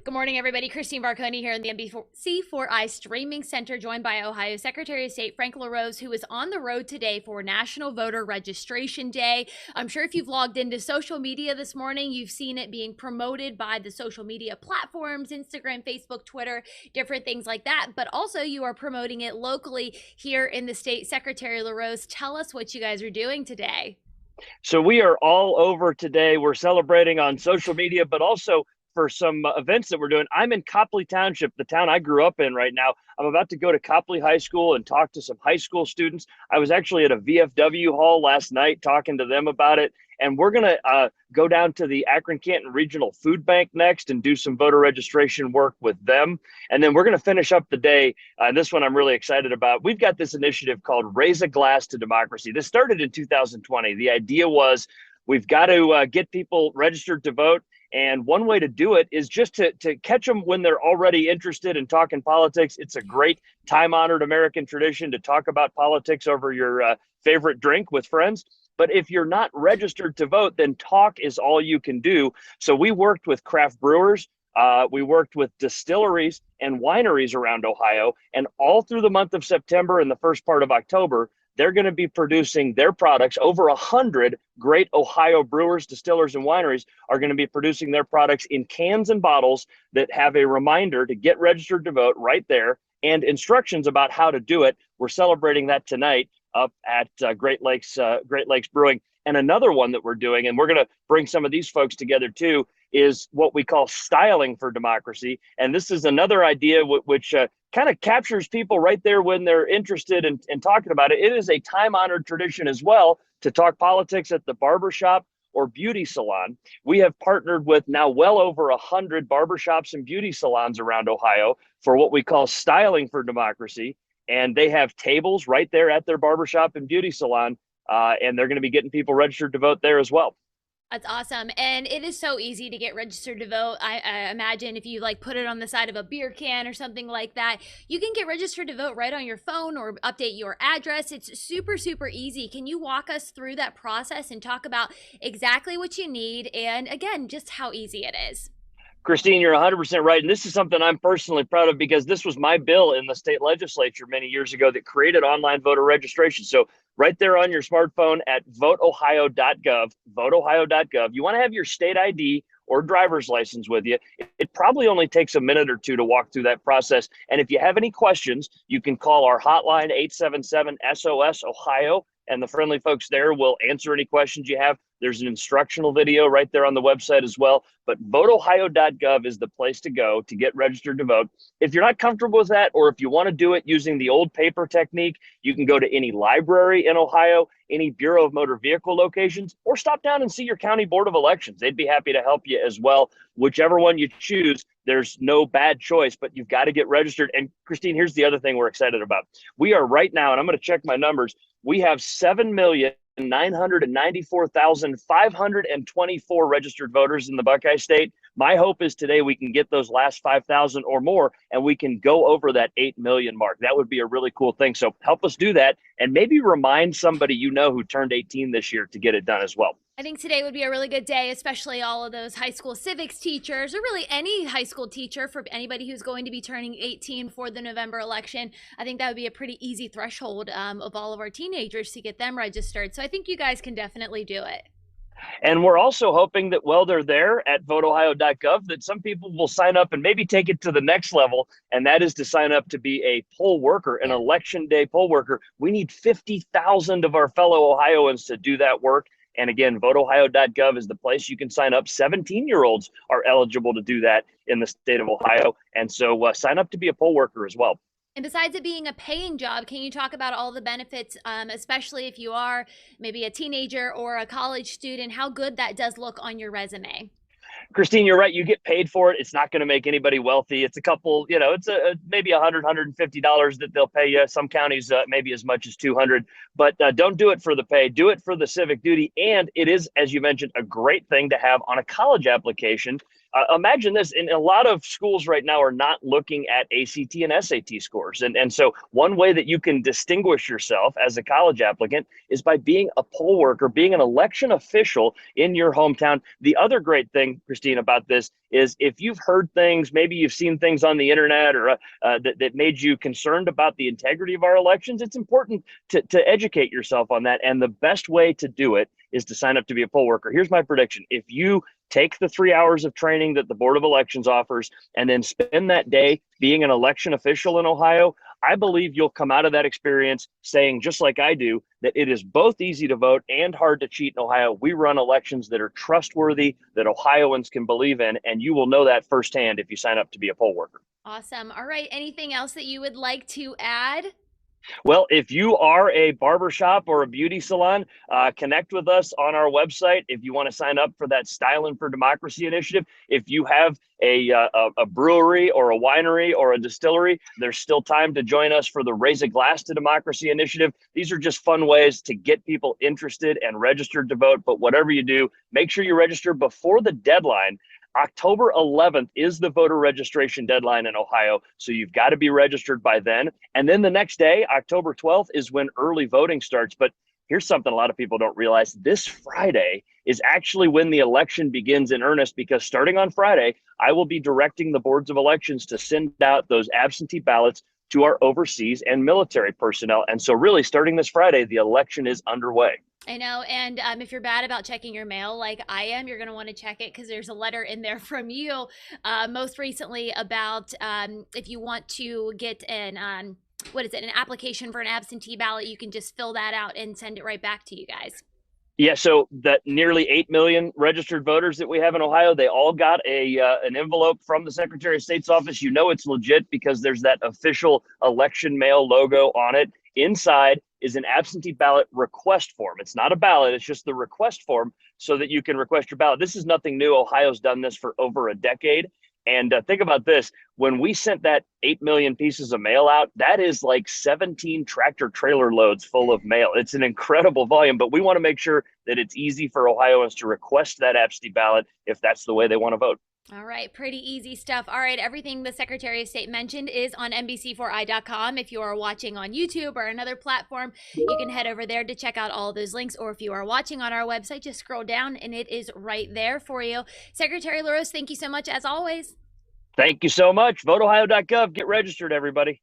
Good morning, everybody. Christine Barconi here in the NBC4i Streaming Center, joined by Ohio Secretary of State Frank LaRose, who is on the road today for National Voter Registration Day. I'm sure if you've logged into social media this morning, you've seen it being promoted by the social media platforms, Instagram, Facebook, Twitter, different things like that. But also you are promoting it locally here in the state. Secretary LaRose, tell us what you guys are doing today. So we are all over today. We're celebrating on social media, but also for some events that we're doing. I'm in Copley Township, the town I grew up in right now. I'm about to go to Copley High School and talk to some high school students. I was actually at a VFW hall last night talking to them about it. And we're going to go down to the Akron-Canton Regional Food Bank next and do some voter registration work with them. And then we're going to finish up the day. And this one I'm really excited about. We've got this initiative called Raise a Glass to Democracy. This started in 2020. The idea was we've got to get people registered to vote. And one way to do it is just to catch them when they're already interested in talking politics. It's a great time-honored American tradition to talk about politics over your favorite drink with friends. But if you're not registered to vote, then talk is all you can do. So we worked with craft brewers. We worked with distilleries and wineries around Ohio. And all through the month of September and the first part of October, they're going to be producing their products. Over 100 great Ohio brewers, distillers, and wineries are going to be producing their products in cans and bottles that have a reminder to get registered to vote right there and instructions about how to do it. We're celebrating that tonight up at Great Lakes Brewing. And another one that we're doing, and we're going to bring some of these folks together too, is what we call styling for democracy. And this is another idea which kind of captures people right there when they're interested in talking about it. It is a time-honored tradition as well to talk politics at the barbershop or beauty salon. We have partnered with now well over 100 barbershops and beauty salons around Ohio for what we call styling for democracy. And they have tables right there at their barbershop and beauty salon. And they're going to be getting people registered to vote there as well. That's awesome. And it is so easy to get registered to vote. I imagine if you like put it on the side of a beer can or something like that, you can get registered to vote right on your phone or update your address. It's super, super easy. Can you walk us through that process and talk about exactly what you need and, again, just how easy it is? Christine, you're 100% right. And this is something I'm personally proud of because this was my bill in the state legislature many years ago that created online voter registration. So right there on your smartphone at voteohio.gov, voteohio.gov, you want to have your state ID or driver's license with you. It probably only takes a minute or two to walk through that process. And if you have any questions, you can call our hotline, 877-SOS-OHIO, and the friendly folks there will answer any questions you have. There's an instructional video right there on the website as well. But voteohio.gov is the place to go to get registered to vote. If you're not comfortable with that, or if you want to do it using the old paper technique, you can go to any library in Ohio, any Bureau of Motor Vehicle locations, or stop down and see your county board of elections. They'd be happy to help you as well. Whichever one you choose, there's no bad choice, but you've got to get registered. And Christine, here's the other thing we're excited about. We are right now, and I'm going to check my numbers, we have 7,994,524 registered voters in the Buckeye State. My hope is today we can get those last 5,000 or more, and we can go over that 8 million mark. That would be a really cool thing. So help us do that, and maybe remind somebody you know who turned 18 this year to get it done as well. I think today would be a really good day, especially all of those high school civics teachers, or really any high school teacher for anybody who's going to be turning 18 for the November election. I think that would be a pretty easy threshold of all of our teenagers to get them registered. So I think you guys can definitely do it. And we're also hoping that while they're there at voteohio.gov, that some people will sign up and maybe take it to the next level. And that is to sign up to be a poll worker, an election day poll worker. We need 50,000 of our fellow Ohioans to do that work. And again, voteohio.gov is the place you can sign up. 17-year-olds are eligible to do that in the state of Ohio. And so sign up to be a poll worker as well. And besides it being a paying job, can you talk about all the benefits, especially if you are maybe a teenager or a college student, how good that does look on your resume? Christine, you're right. You get paid for it. It's not going to make anybody wealthy. It's a couple, it's maybe $150 that they'll pay you. Some counties, maybe as much as 200, but don't do it for the pay. Do it for the civic duty. And it is, as you mentioned, a great thing to have on a college application Imagine this: in a lot of schools right now are not looking at ACT and SAT scores, and so one way that you can distinguish yourself as a college applicant is by being a poll worker, being an election official in your hometown. The other great thing, Christine, about this is if you've heard things, maybe you've seen things on the internet or that made you concerned about the integrity of our elections, it's important to educate yourself on that. And the best way to do it is to sign up to be a poll worker. Here's my prediction: if you take the 3 hours of training that the Board of Elections offers and then spend that day being an election official in Ohio, I believe you'll come out of that experience saying, just like I do, that it is both easy to vote and hard to cheat in Ohio. We run elections that are trustworthy, that Ohioans can believe in, and you will know that firsthand if you sign up to be a poll worker. Awesome. All right. Anything else that you would like to add? Well, if you are a barbershop or a beauty salon, connect with us on our website. If you want to sign up for that Styling for Democracy initiative, if you have a brewery or a winery or a distillery, there's still time to join us for the Raise a Glass to Democracy initiative. These are just fun ways to get people interested and registered to vote. But whatever you do, make sure you register before the deadline. October 11th is the voter registration deadline in Ohio, so you've got to be registered by then. And then the next day, October 12th, is when early voting starts. But here's something a lot of people don't realize: this Friday is actually when the election begins in earnest, because starting on Friday, I will be directing the boards of elections to send out those absentee ballots to our overseas and military personnel. And so really, starting this Friday, the election is underway. I know. And if you're bad about checking your mail like I am, you're going to want to check it because there's a letter in there from you most recently about if you want to get an what is it, an application for an absentee ballot, you can just fill that out and send it right back to you guys. Yeah, so that nearly 8 million registered voters that we have in Ohio, they all got an envelope from the Secretary of State's office. You know it's legit because there's that official election mail logo on it. Inside is an absentee ballot request form. It's not a ballot, it's just the request form so that you can request your ballot. This is nothing new. Ohio's done this for over a decade. And think about this: when we sent that 8 million pieces of mail out, that is like 17 tractor trailer loads full of mail. It's an incredible volume, but we want to make sure that it's easy for Ohioans to request that absentee ballot if that's the way they want to vote. All right, pretty easy stuff. All right, everything the Secretary of State mentioned is on NBC4i.com. If you are watching on YouTube or another platform, you can head over there to check out all of those links. Or if you are watching on our website, just scroll down and it is right there for you. Secretary LaRose, thank you so much as always. Thank you so much. VoteOhio.gov. Get registered, everybody.